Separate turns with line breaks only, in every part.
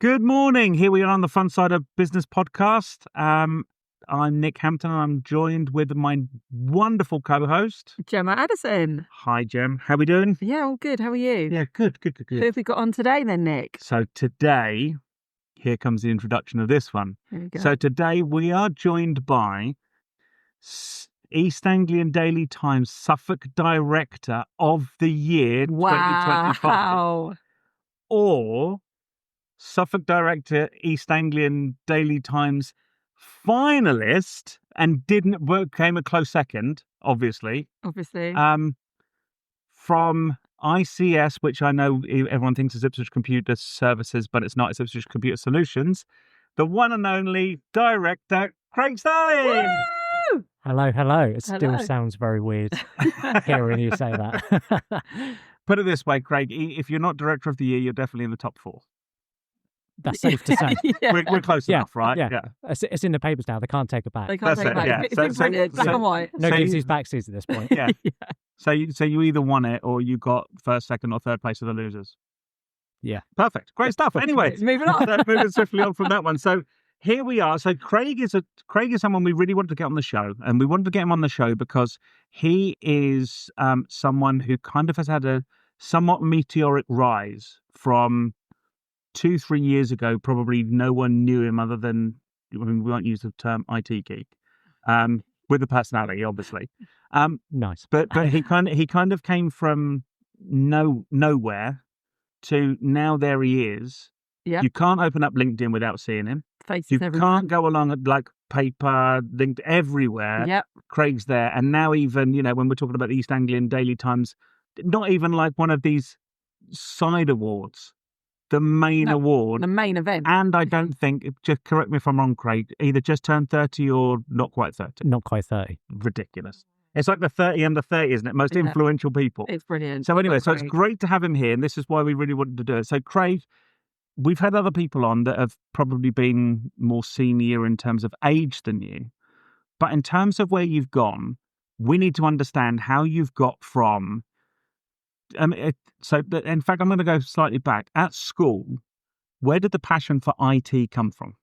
Good morning. Here we are on the Fun Side of Business podcast. I'm Nick Hampton and I'm joined with my wonderful co-host,
Gemma Addison.
Hi, Gem. How we doing?
Yeah, all good. How are you?
Yeah, good.
Who have we got on today then, Nick?
So today, here comes the introduction of this one.
There we go.
So today we are joined by East Anglian Daily Times Suffolk Director of the Year 2025.
Wow.
Or Suffolk Director, East Anglian Daily Times finalist, and came a close second, obviously. From ICS, which I know everyone thinks is Ipswich Computer Services, but it's not. It's Ipswich Computer Solutions. The one and only director, Craig Starling.
Woo!
Hello. It still sounds very weird hearing you say that.
Put it this way, Craig, if you're not Director of the Year, you're definitely in the top 4.
That's safe to say.
Yeah.
We're close enough, right?
Yeah. It's in the papers now. They can't take it back.
They can't take it back.
Yeah.
It's been printed, black and white.
No givesies backsies at this point.
Yeah. So you either won it or you got first, second, or third place of the losers.
Yeah.
Perfect. Great stuff. Anyway,
moving on.
Moving swiftly on from that one. So here we are. So Craig is someone we really wanted to get on the show, and we wanted to get him on the show because he is someone who kind of has had a somewhat meteoric rise from 2-3 years ago. Probably no one knew him other than, we won't use the term IT geek, with the personality, obviously.
Nice.
But he kind of came from nowhere to now there he is.
Yeah.
You can't open up LinkedIn without seeing him.
Faces
You
everywhere.
can't go along at like paper, linked everywhere.
Yep.
Craig's there. And now even, when we're talking about the East Anglian Daily Times, not even like one of these side awards, the main award.
The main event.
And I don't think, just correct me if I'm wrong, Craig, either just turned 30 or not quite 30.
Not quite 30.
Ridiculous. It's like the 30 under 30, isn't it? Most influential people.
It's brilliant.
So anyway, it's great to have him here, and this is why we really wanted to do it. So Craig, we've had other people on that have probably been more senior in terms of age than you. But in terms of where you've gone, we need to understand how you've got from... in fact, I'm going to go slightly back. At school, where did the passion for IT come from?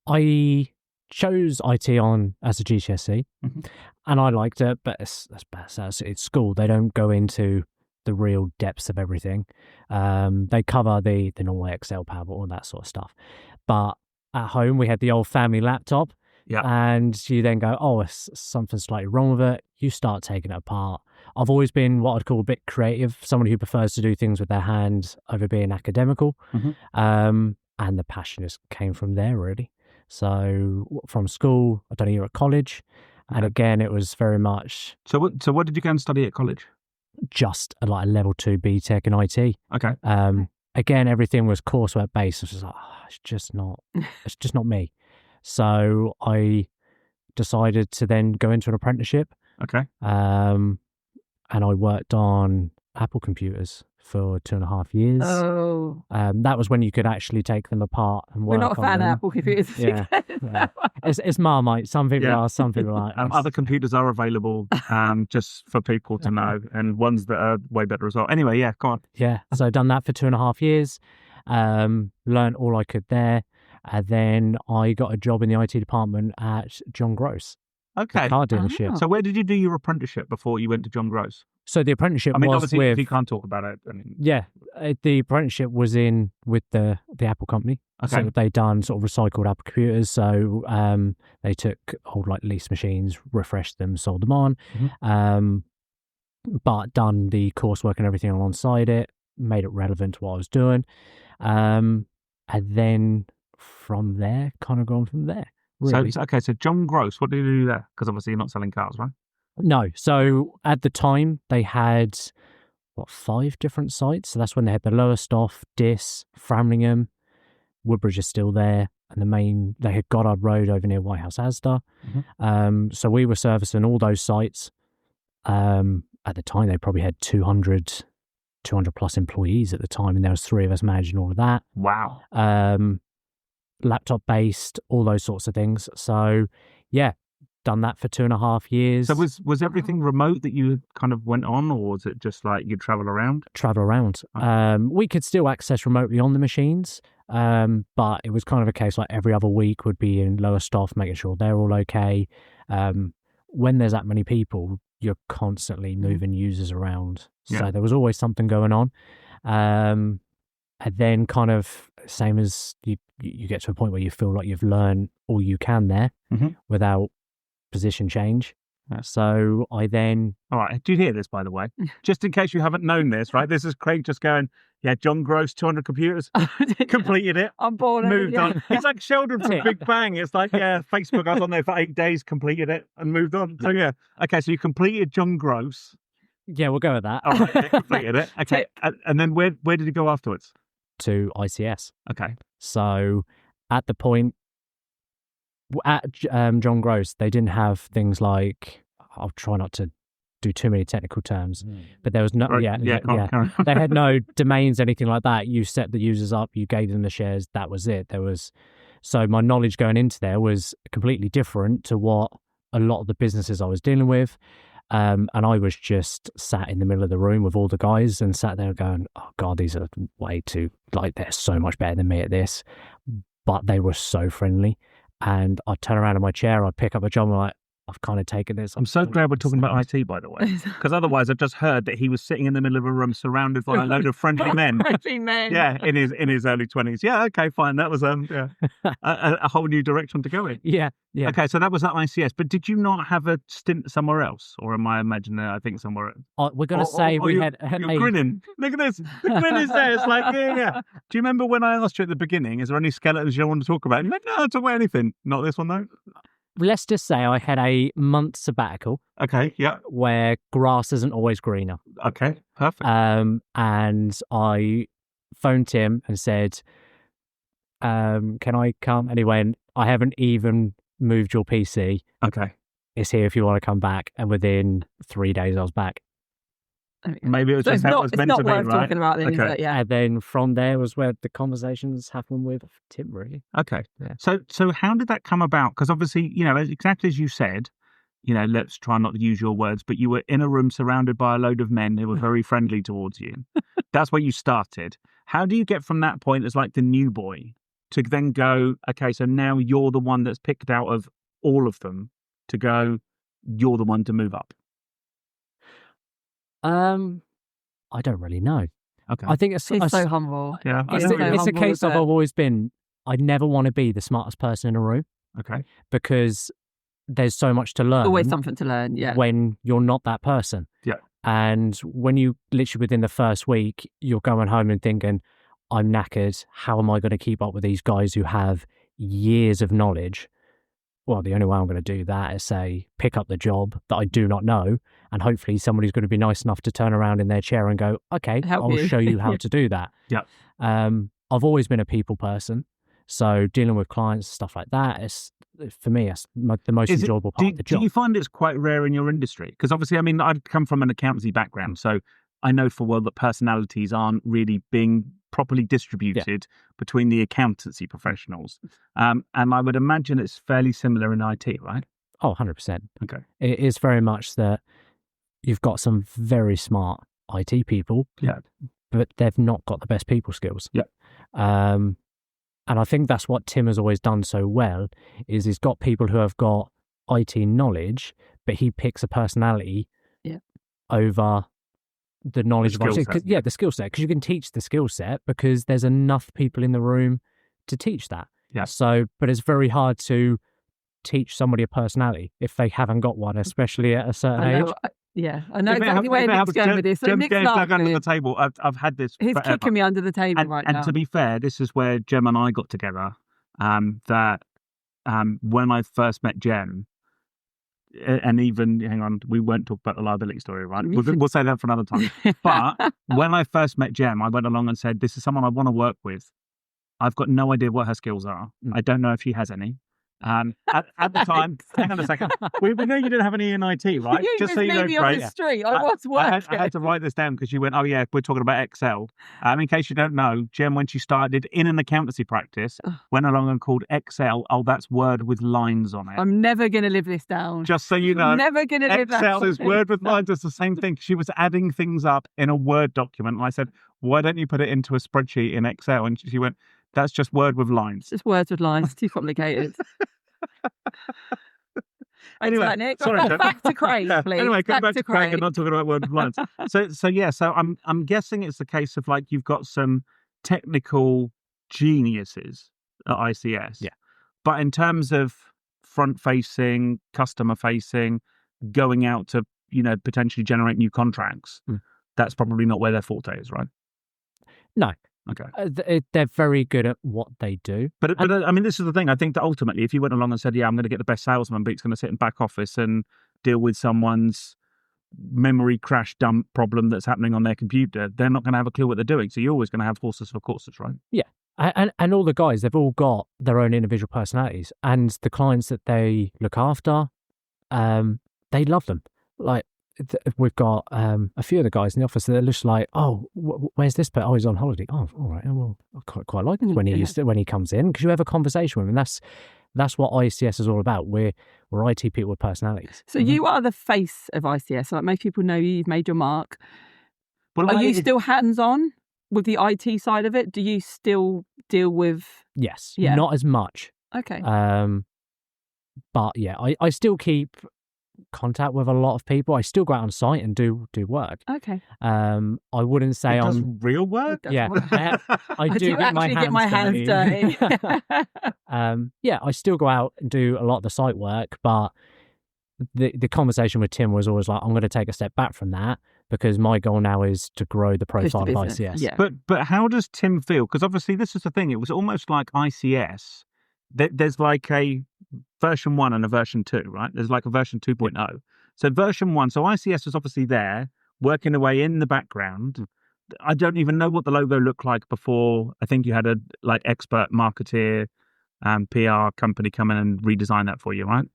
I chose IT on as a GCSE, and I liked it, but it's school. They don't go into the real depths of everything. They cover the normal Excel, PowerPoint, all that sort of stuff. But at home, we had the old family laptop, and you then go, oh, it's something slightly wrong with it. You start taking it apart. I've always been what I'd call a bit creative, someone who prefers to do things with their hands over being academical. And the passion just came from there, really. So from school, I've done a year at college, and again, it was very much...
So what did you go and study at college?
Just a level 2 BTEC in IT.
Okay.
Again, everything was coursework based. I was just like, it's just not me. So I decided to then go into an apprenticeship.
Okay.
And I worked on Apple computers for 2.5 years.
Oh.
That was when you could actually take them apart and work on them.
We're not a fan of Apple computers.
Yeah. It's Marmite. Some people are, some people aren't.
Other computers are available just for people to know, and ones that are way better as well. Anyway, yeah, go on.
Yeah, so I've done that for 2.5 years. Learned all I could there. And then I got a job in the IT department at John Gross.
Okay.
Car dealership.
So where did you do your apprenticeship before you went to John Gross?
So the apprenticeship was
obviously,
with...
if you can't talk about it.
The apprenticeship was with the Apple company.
Okay.
So they'd done sort of recycled Apple computers. So they took old lease machines, refreshed them, sold them on, but done the coursework and everything alongside it, made it relevant to what I was doing. And then from there, kind of gone from there. Really.
So John Gross, what did you do there? Because obviously you're not selling cars, right?
No. So at the time, they had, 5 different sites? So that's when they had the Lowestoft, Diss, Framlingham, Woodbridge is still there, and they had Goddard Road over near White House Asda. So we were servicing all those sites. At the time, they probably had 200 plus employees at the time, and there was 3 of us managing all of that.
Wow.
Laptop based, all those sorts of things. So yeah, done that for 2.5 years.
So was everything remote that you kind of went on, or was it just like you travel around?
Travel around. We could still access remotely on the machines, but it was kind of a case like every other week would be in lower staff, making sure they're all okay. When there's that many people, you're constantly moving users around. So there was always something going on. And then kind of same as you get to a point where you feel like you've learned all you can there without position change. So I then...
All right, do you hear this, by the way? Just in case you haven't known this, right? This is Craig just going, yeah, John Gross, 200 computers, completed it.
I'm bored.
Moved on. It's like Sheldon from Big Bang. It's like, yeah, Facebook, I was on there for 8 days, completed it and moved on. So, yeah. Okay, so you completed John Gross.
Yeah, we'll go with that.
All right, yeah, completed it. Okay, and then where did you go afterwards?
To ICS.
Okay.
So at the point, at John Gross, they didn't have things like, I'll try not to do too many technical terms, but there was no, they had no domains, anything like that. You set the users up, you gave them the shares, that was it. So my knowledge going into there was completely different to what a lot of the businesses I was dealing with. And I was just sat in the middle of the room with all the guys and sat there going, oh God, these are way too, like, they're so much better than me at this. But they were so friendly. And I'd turn around in my chair, I'd pick up a job and I'm like, I've kind of taken this.
I'm so glad we're talking about IT, by the way, because otherwise I've just heard that he was sitting in the middle of a room surrounded by a load of friendly men.
Friendly men.
Yeah, in his early 20s. Yeah, okay, fine. That was a whole new direction to go in.
Yeah.
Okay, so that was at ICS. But did you not have a stint somewhere else, or am I imagining? I think somewhere else.
We're going to say we had.
You're grinning. Look at this. The grin is there. It's like, yeah. Do you remember when I asked you at the beginning? Is there any skeletons you don't want to talk about? You're like, no, I'll talk about anything. Not this one though.
Let's just say I had a month sabbatical.
Okay, yeah.
Where grass isn't always greener.
Okay, perfect.
And I phoned Tim and said, can I come? Anyway, and I haven't even moved your PC.
Okay.
It's here if you want to come back. And within 3 days, I was back.
Maybe it was just how it was meant to be, right?
Talking about then,
okay.
Yeah.
And then from there was where the conversations happened with Tim, really.
Okay.
Yeah.
So how did that come about? Because obviously, exactly as you said, let's try not to use your words, but you were in a room surrounded by a load of men who were very friendly towards you. That's where you started. How do you get from that point as like the new boy to then go, okay, so now you're the one that's picked out of all of them to go, you're the one to move up?
I don't really know.
Okay.
I think he's so humble.
Yeah,
it's a case of I've always been. I never want to be the smartest person in a room.
Okay.
Because there's so much to learn.
Always something to learn. Yeah.
When you're not that person.
Yeah.
And when you literally within the first week, you're going home and thinking, I'm knackered. How am I going to keep up with these guys who have years of knowledge? Well, the only way I'm going to do that is say, pick up the job that I do not know, and hopefully somebody's going to be nice enough to turn around in their chair and go, okay, I'll show you how to do that.
Yeah.
I've always been a people person, so dealing with clients, stuff like that, is for me, it's the most enjoyable part of the job.
Do you find it's quite rare in your industry? Because obviously, I mean, I've come from an accountancy background, so I know for well that personalities aren't really being properly distributed between the accountancy professionals. And I would imagine it's fairly similar in IT, right?
Oh, 100%.
Okay.
It is very much that you've got some very smart IT people, but they've not got the best people skills.
Yeah.
And I think that's what Tim has always done so well, is he's got people who have got IT knowledge, but he picks a personality over the knowledge of IT. Yeah, the skill set, because you can teach the skill set because there's enough people in the room to teach that.
Yeah.
So, but it's very hard to teach somebody a personality if they haven't got one, especially at a certain age.
I know exactly where Nick's going with this. So
Nick's dug under the table. I've had this.
He's kicking me under the table right now.
And to be fair, this is where Jem and I got together. That when I first met Jem, and even, hang on, we won't talk about the liability story, right? We'll say that for another time. But when I first met Jem, I went along and said, this is someone I want to work with. I've got no idea what her skills are. I don't know if she has any. At the time, hang on a second. We know you didn't have any in IT, right?
You
Just
just
so you know,
me on the street. I was working.
I had to write this down because you went, oh yeah, we're talking about Excel. In case you don't know, Jem, when she started in an accountancy practice, went along and called Excel, oh, that's Word with lines on it.
I'm never going to live this down.
Just so you know,
never going to live that
Excel is Word with lines. It's the same thing. She was adding things up in a Word document. And I said, why don't you put it into a spreadsheet in Excel? And she went, that's just Word with lines.
Just words with lines. Too complicated.
Anyway,
Nick.
Sorry,
back to Craig, please.
Anyway, go back to Craig and not talking about Word with lines. So I'm guessing it's the case of like you've got some technical geniuses at ICS.
Yeah.
But in terms of front facing, customer facing, going out to, potentially generate new contracts, that's probably not where their forte is, right?
No.
Okay.
They're very good at what they do.
But I mean, this is the thing. I think that ultimately, if you went along and said, yeah, I'm going to get the best salesman, but he's going to sit in back office and deal with someone's memory crash dump problem that's happening on their computer, they're not going to have a clue what they're doing. So you're always going to have horses for courses, right?
Yeah. And all the guys, they've all got their own individual personalities. And the clients that they look after, they love them. Like, we've got a few of the guys in the office that are just like, oh, where's this person? Oh, he's on holiday. Oh, all right. Well, I quite like it when he comes in, because you have a conversation with him. And that's what ICS is all about. We're IT people with personalities.
So you are the face of ICS. Like, most people know you've made your mark.
Well,
are you still hands-on with the IT side of it? Do you still deal with...
Yes.
Yeah.
Not as much.
Okay.
But yeah, I still keep contact with a lot of people. I still go out on site and do work.
Okay.
I wouldn't say
I'm real work.
Yeah, I do get my hands
dirty.
Yeah, I still go out and do a lot of the site work, but the conversation with Tim was always like, I'm going to take a step back from that because my goal now is to grow the profile of ICS.
Yeah.
But how does Tim feel? Because obviously this is the thing. It was almost like ICS. There's like a version 1 and a version 2, right? There's like a version 2.0. So version 1, so ICS was obviously there, working away in the background. I don't even know what the logo looked like before. I think you had a like expert marketeer PR company come in and redesign that for you, right?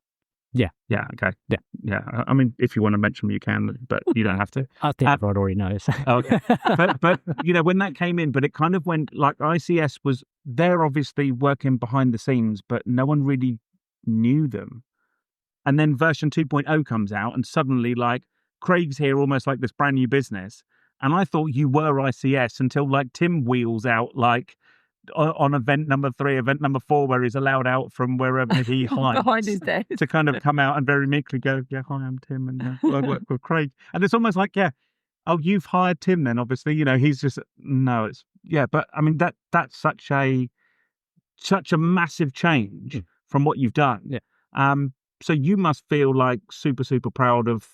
Yeah.
Yeah, okay.
Yeah.
I mean, if you want to mention them, you can, but you don't have to.
I think everyone already knows.
Okay. But when that came in, but it kind of went like ICS was, they're obviously working behind the scenes, but no one really knew them. And then version 2.0 comes out and suddenly like Craig's here almost like this brand new business. And I thought you were ICS until like Tim wheels out like on event number 3, event number 4, where he's allowed out from wherever he hides
behind his desk
to kind of come out and very meekly go, yeah, hi, I'm Tim, and I work with Craig. And it's almost like, yeah, oh, you've hired Tim then, obviously, he's just, no, it's, yeah, but I mean, that's such a massive change from what you've done.
Yeah.
So you must feel like super, super proud of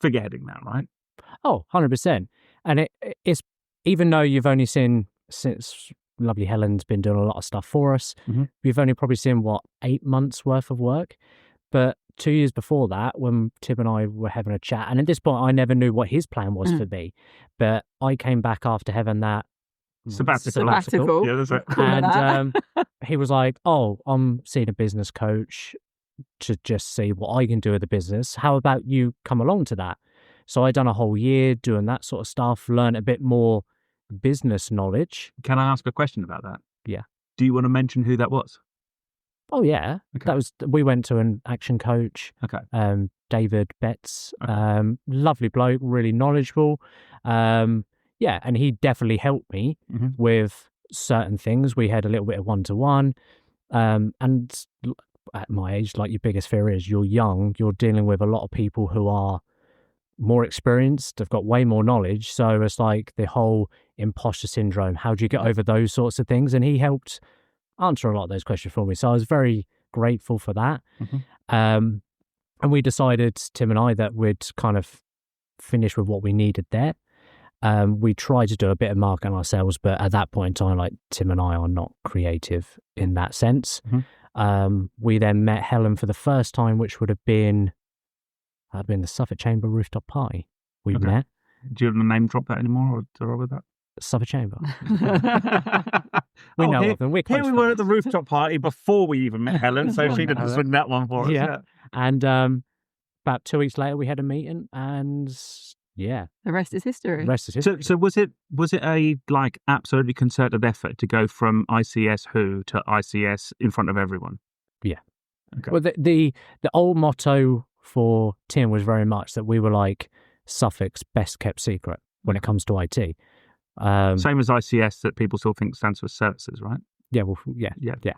figureheading that, right?
Oh, 100%. And it's, even though you've only seen since lovely Helen's been doing a lot of stuff for us, we've only probably seen 8 months worth of work. But 2 years before that, when Tim and I were having a chat, and at this point I never knew what his plan was for me, but I came back after having that
sabbatical.
Yeah, that's it.
And he was like, oh, I'm seeing a business coach to just see what I can do with the business. How about you come along to that? So I done a whole year doing that sort of stuff, learn a bit more business knowledge.
Can I ask a question about that?
Yeah.
Do you want to mention who that was?
Oh yeah.
Okay.
We went to an action coach.
Okay.
David Betts.
Okay.
Lovely bloke, really knowledgeable. Yeah, and he definitely helped me with certain things. We had a little bit of one-to-one. And at my age, like, your biggest fear is you're young, you're dealing with a lot of people who are more experienced, they've got way more knowledge. So it's like the whole imposter syndrome. How do you get over those sorts of things? And he helped answer a lot of those questions for me. So I was very grateful for that. And we decided, Tim and I, that we'd kind of finish with what we needed there. We tried to do a bit of marketing ourselves, but at that point in time, like, Tim and I are not creative in that sense. We then met Helen for the first time, which would have been the Suffolk Chamber rooftop party. We met.
Do you want to name drop that anymore, or do I with that?
Suffolk Chamber. we know
here,
of them. We're
here
close
we were at the
friends.
rooftop party before we even met Helen, so she didn't
Helen.
swing that one for us.
Yeah. And about 2 weeks later, we had a meeting, and yeah,
The rest is
the
history.
rest is history.
So was it a like absolutely concerted effort to go from ICS Who to ICS in front of everyone?
Yeah.
Okay.
Well, the old motto for Tim was very much that we were like Suffolk's best kept secret when it comes to IT.
Same as ICS that people still think stands for services, right?
Yeah, well, yeah.
Yeah.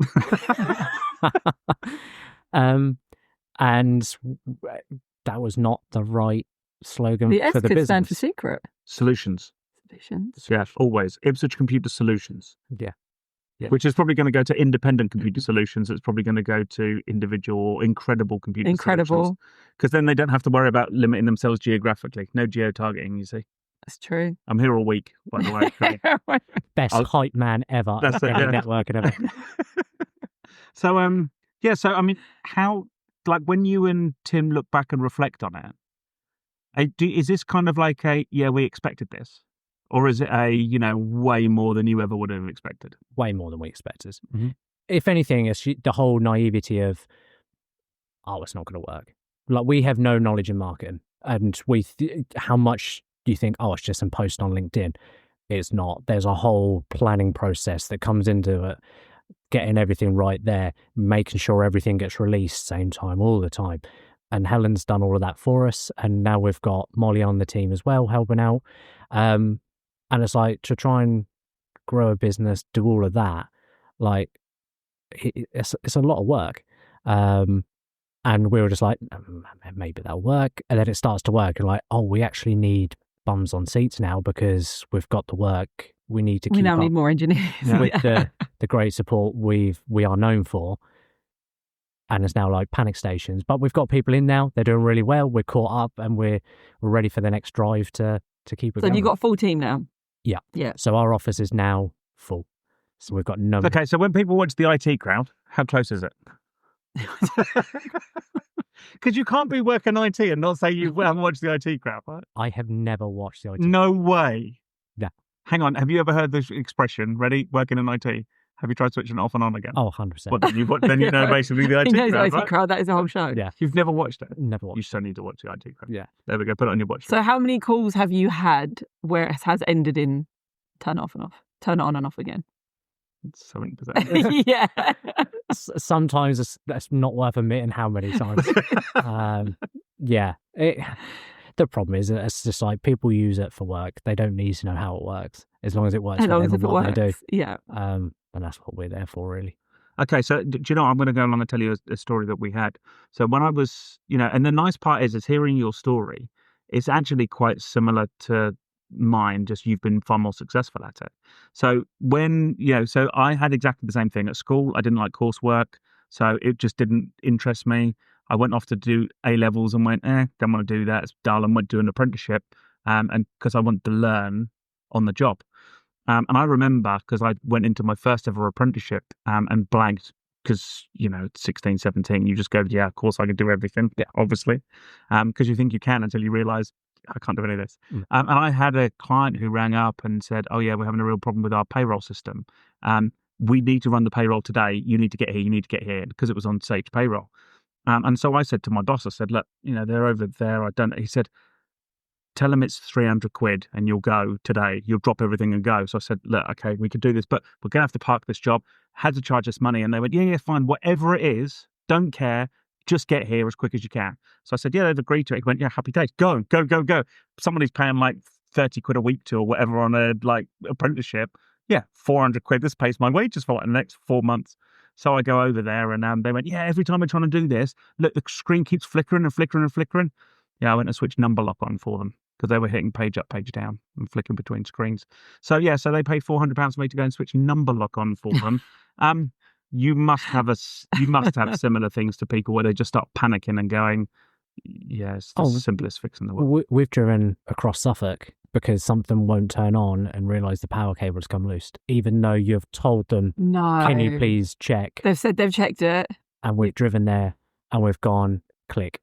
And that was not the right slogan
The S
for the
could
business.
stand for secret.
Solutions.
Solutions.
Yeah, always. Ipswich Computer Solutions.
Yeah.
Which is probably going to go to independent computer solutions. It's probably going to go to individual, incredible computer solutions. Because then they don't have to worry about limiting themselves geographically. No geo-targeting, you see.
That's true.
I'm here all week, by the way.
Best hype man ever.
That's it,
any
yeah.
network and everything.
So, so, I mean, how, like, when you and Tim look back and reflect on it, is this kind of like we expected this? Or is it way more than you ever would have expected?
Way more than we expected.
Mm-hmm.
If anything, it's the whole naivety of, it's not going to work. Like, we have no knowledge in marketing. And how much do you think, it's just some post on LinkedIn? It's not. There's a whole planning process that comes into it, getting everything right there, making sure everything gets released same time, all the time. And Helen's done all of that for us. And now we've got Molly on the team as well, helping out. And it's like, to try and grow a business, do all of that, like, it's a lot of work. And we were just like, maybe that'll work. And then it starts to work. And like, we actually need bums on seats now because we've got the work. We need to keep up
need more engineers.
with the great support we are known for. And it's now like panic stations. But we've got people in now. They're doing really well. We're caught up and we're ready for the next drive to keep it going.
So you've got a full team now?
Yeah.
Yeah.
So our office is now full. So we've got no...
Okay, so when people watch the IT crowd, how close is it? Because you can't be working IT and not say you haven't watched the IT crowd, right?
I have never watched the IT.
No way.
Yeah.
Hang on, have you ever heard this expression, ready, working in IT? Have you tried switching it off and on again?
Oh, 100%.
Well, then you know basically the IT
He knows
crowd,
IT
right?
crowd. That is the whole show.
Yeah.
You've never watched it?
Never
You
watched.
still need to watch the IT crowd.
Yeah.
There we go, put it on your watch list.
So how many calls have you had where it has ended in turn it off and off, turn it on and off again?
70%.
Yeah.
Sometimes that's not worth admitting how many times. Yeah. The problem is that it's just like, people use it for work. They don't need to know how it works. As long as it works
As
for
long
them
as
and
if it
what
works.
they do.
Yeah.
And that's what we're there for, really.
Okay, so do you know what? I'm going to go along and tell you a story that we had. So when I was, and the nice part is hearing your story, it's actually quite similar to mine, just you've been far more successful at it. So when, so I had exactly the same thing at school. I didn't like coursework, so it just didn't interest me. I went off to do A-levels and went, don't want to do that. It's dull, and went to an apprenticeship, and because I wanted to learn on the job. And I remember, because I went into my first ever apprenticeship and blanked, because, 16, 17, you just go, yeah, of course I can do everything, obviously, because you think you can until you realise, I can't do any of this. And I had a client who rang up and said, oh, yeah, we're having a real problem with our payroll system. We need to run the payroll today. You need to get here, because it was on Sage Payroll. And so I said to my boss, I said, look, they're over there. He said, tell them it's 300 quid and you'll go today. You'll drop everything and go. So I said, look, okay, we could do this, but we're going to have to park this job. Had to charge us money. And they went, yeah, fine. Whatever it is, don't care. Just get here as quick as you can. So I said, yeah, they've agreed to it. He went, yeah, happy days. Go. Somebody's paying like 30 quid a week to or whatever on a apprenticeship. Yeah, 400 quid. This pays my wages for the next 4 months. So I go over there and they went, yeah, every time we're trying to do this, look, the screen keeps flickering and flickering and flickering. Yeah, I went and switched number lock on for them because they were hitting page up, page down and flicking between screens. So so they paid £400 for me to go and switch number lock on for them. You must have similar things to people where they just start panicking and going, yeah, it's the simplest fix in the world.
We've driven across Suffolk because something won't turn on and realise the power cable has come loose, even though you've told them,
no,
can you please check?
They've said they've checked it.
And we've driven there and we've gone, click.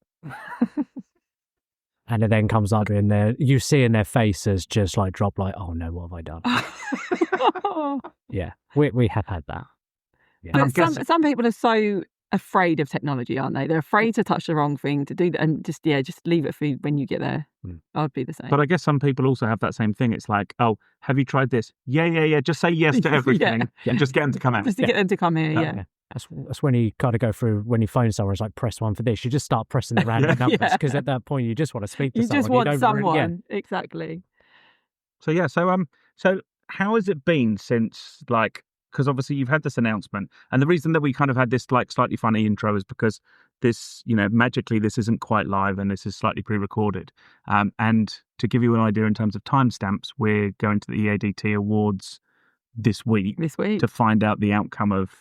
And it then comes up in there, you see in their faces just like drop like, oh no, what have I done? Yeah. We have had that. Yeah.
And I'm
But
guessing-
some people are so afraid of technology, aren't they? They're afraid to touch the wrong thing, to do that, and just leave it for you when you get there. I'd be the same.
But I guess some people also have that same thing. It's like, oh, have you tried this? Yeah. Just say yes to everything and just get them to come out.
Just to get them to come here,
Yeah. That's when you kind of go through, when you phone someone, it's like, press 1 for this. You just start pressing the random numbers, because at that point you just want to speak to
You
someone.
just want
don't
someone.
really-
Exactly.
So yeah, so how has it been since, like, because obviously you've had this announcement, and the reason that we kind of had this like slightly funny intro is because this, magically this isn't quite live and this is slightly pre-recorded. And to give you an idea in terms of timestamps, we're going to the EADT Awards this week to find out the outcome of,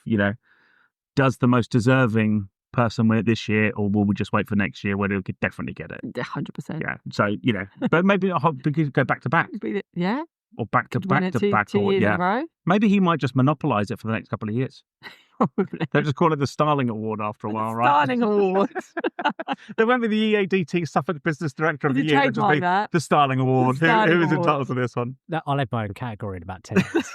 does the most deserving person win it this year, or will we just wait for next year where they'll definitely get it?
100%.
Yeah. So, but maybe we could go back to back.
Yeah.
Or back to
Could win
back
it
to back.
two
Or
years in a row.
maybe he might just monopolise it for the next couple of years.
Probably.
They'll just call it the Starling Award after a while, right?
Starling Award.
There won't be the EADT Suffolk Business Director of the
Could
Year.
you
It'll just be
trademark that?
the Starling Award.
Starling
Who is
Award.
entitled to this one?
I'll have my own category in about 10 years.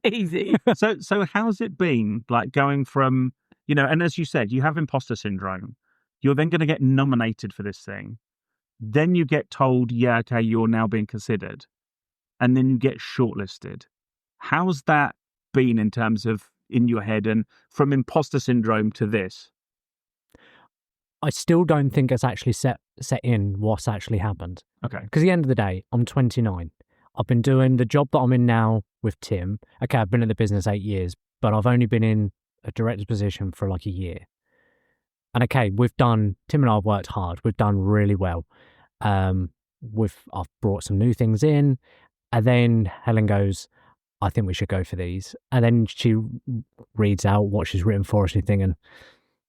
Easy.
So how's it been, like, going from, and as you said, you have imposter syndrome. You're then going to get nominated for this thing. Then you get told, yeah, okay, you're now being considered. And then you get shortlisted. How's that been in terms of in your head, and from imposter syndrome to this?
I still don't think it's actually set in what's actually happened.
Okay.
Because at the end of the day, I'm 29. I've been doing the job that I'm in now with Tim. Okay, I've been in the business 8 years, but I've only been in a director's position for like a year. And okay, Tim and I have worked hard. We've done really well. I've brought some new things in. And then Helen goes, I think we should go for these. And then she reads out what she's written for us, and you're thinking,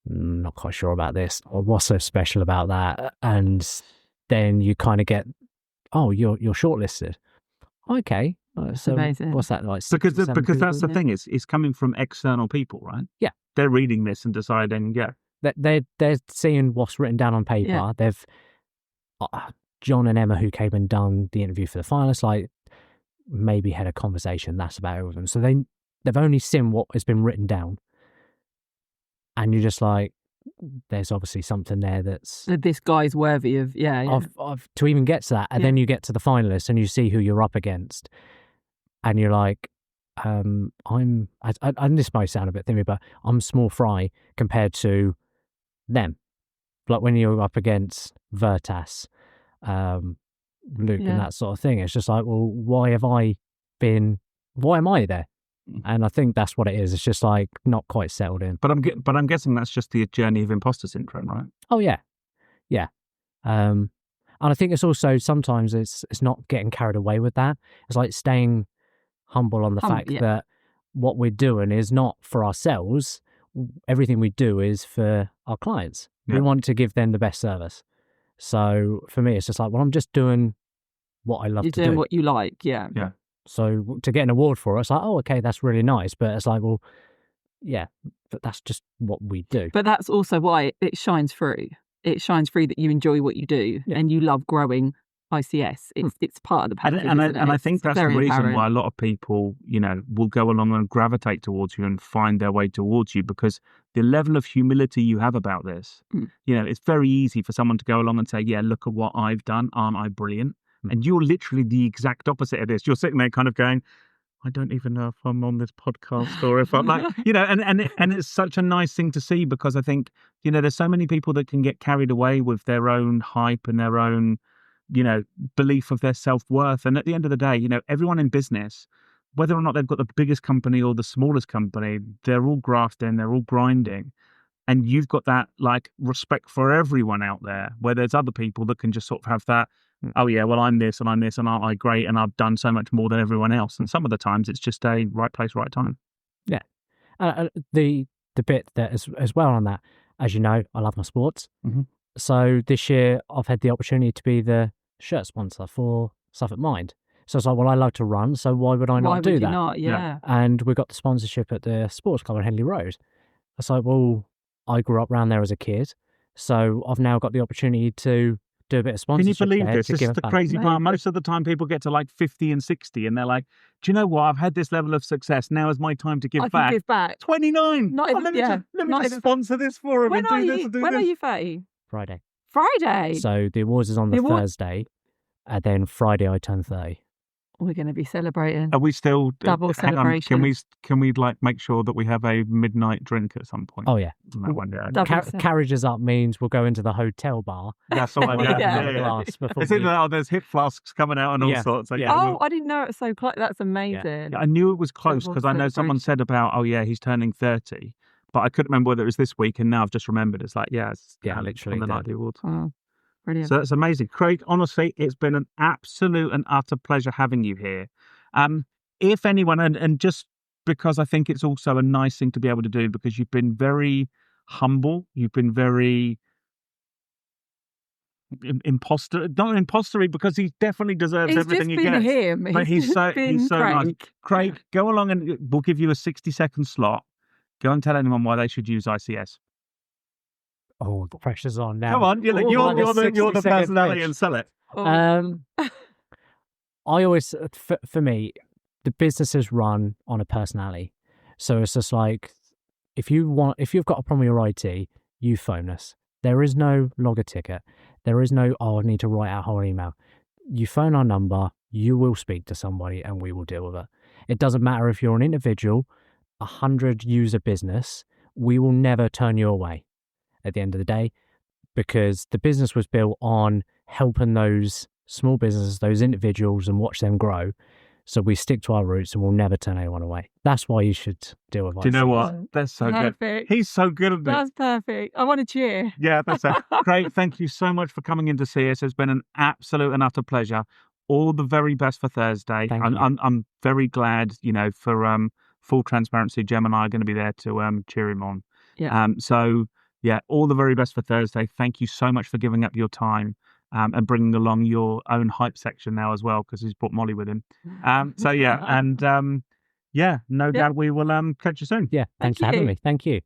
not quite sure about this, or what's so special about that. And then you kind of get, oh, you're shortlisted. Okay, so
amazing.
what's that like?
Because
6 or 7
that's
people,
the
isn't it?
thing, it's coming from external people, right?
Yeah.
They're reading this and deciding, yeah.
They're seeing what's written down on paper.
Yeah.
They've John and Emma, who came and done the interview for the finalists, like, maybe had a conversation. That's about it with them. So they've only seen what has been written down, and you're just like, there's obviously something there that's
This guy's worthy of,
of to even get to that. And then you get to the finalists and you see who you're up against, and you're like, and this might sound a bit thinny, but I'm small fry compared to them. Like when you're up against Vertas, Luke, and that sort of thing, it's just like, well, why am I there? And I think that's what it is. It's just like not quite settled in.
But I'm guessing that's just the journey of imposter syndrome, right?
Oh yeah. And I think it's also sometimes it's not getting carried away with that. It's like staying humble on the fact that what we're doing is not for ourselves. Everything we do is for our clients.
Yeah.
We want to give them the best service. So for me, it's just like, well, I'm just doing what I love
You're
to
doing
do.
what you like, yeah.
So to get an award for it, it's like, oh, okay, that's really nice. But it's like, well, yeah, but that's just what we do.
But that's also why it shines through. It shines through that you enjoy what you do and you love growing ICS. It's part of the package.
And I think that's the reason why a lot of people, will go along and gravitate towards you and find their way towards you, because the level of humility you have about this, it's very easy for someone to go along and say, yeah, look at what I've done. Aren't I brilliant? And you're literally the exact opposite of this. You're sitting there kind of going, I don't even know if I'm on this podcast or if I'm like, and it's such a nice thing to see, because I think, there's so many people that can get carried away with their own hype and their own, belief of their self-worth. And at the end of the day, everyone in business, whether or not they've got the biggest company or the smallest company, they're all grafting, they're all grinding. And you've got that like respect for everyone out there, where there's other people that can just sort of have that, oh yeah, well, I'm this and aren't I great? And I've done so much more than everyone else. And some of the times it's just a right place, right time.
Yeah. The bit that as well on that, as you know, I love my sports.
Mm-hmm.
So this year I've had the opportunity to be the shirt sponsor for Suffolk Mind. So it's like, well, I like to run, so why would I not do that?
Not? Yeah.
And we got the sponsorship at the sports club on Henley Road. It's like, well, I grew up around there as a kid, so I've now got the opportunity to do a bit of
Can you
sponsorship.
believe
there
this?
to
This
give
is
it
the
back.
crazy part.
Amazing.
Most of the time, people get to like 50 and 60, and they're like, "Do you know what? I've had this level of success. Now is my time to give
I
back."
can give back.
29.
Not even-
let me
yeah,
just, let me
not
just
even-
sponsor this for him
When
and
are
do this
you?
and do
When
this.
are you 30?
Friday.
Friday.
So the awards is on
The
the
award-
Thursday, and then Friday I turn 30.
We're going to be celebrating.
Are we still
Double
hang on,
celebration.
can we like make sure that we have a midnight drink at some point?
Oh yeah,
On that one, yeah.
Double
carriages up means we'll go into the hotel bar.
That's all.
and
Yeah,
have
yeah,
another
yeah.
glass before
It's in
we-
there. Oh, there's hip flasks coming out and all
Yeah,
sorts. Like,
yeah.
Oh, I didn't know it was so close. That's amazing.
I knew it was close
Double
because I know someone
celebration.
said about, oh yeah, he's turning 30, but I couldn't remember whether it was this week, and now I've just remembered. It's like, yeah, it's
literally
on the night of
the-
the awards.
Oh, brilliant.
So that's amazing. Craig, honestly, it's been an absolute and utter pleasure having you here. If anyone, and just because I think it's also a nice thing to be able to do, because you've been very humble, you've been very not impostery, because he definitely deserves
He's
everything
just
he
been
gets.
him.
But he's so nice.
Craig.
Craig, go along and we'll give you a 60-second slot. Go and tell anyone why they should use ICS.
Oh, the pressure's on now.
Come on, you're the
60-second
personality
pitch.
and sell it.
Oh.
I always, for me, the business is run on a personality. So it's just like, if you've got a problem with your IT, you phone us. There is no log a ticket. There is no, I need to write out a whole email. You phone our number, you will speak to somebody and we will deal with it. It doesn't matter if you're an individual, 100 user business, we will never turn you away at the end of the day, because the business was built on helping those small businesses, those individuals, and watch them grow. So we stick to our roots and we'll never turn anyone away. That's why you should deal with us.
Do you know what? That's so good.
Perfect.
He's so good at it.
That's perfect. I want to cheer.
Yeah, that's it. Great. Thank you so much for coming in to see us. It's been an absolute and utter pleasure. All the very best for Thursday.
Thank you.
I'm very glad, for full transparency, Gem and I are going to be there to cheer him on.
Yeah.
So yeah, all the very best for Thursday. Thank you so much for giving up your time and bringing along your own hype section now as well, because he's brought Molly with him. So yeah, and no doubt we will catch you soon.
Yeah, thanks for having me. Thank you.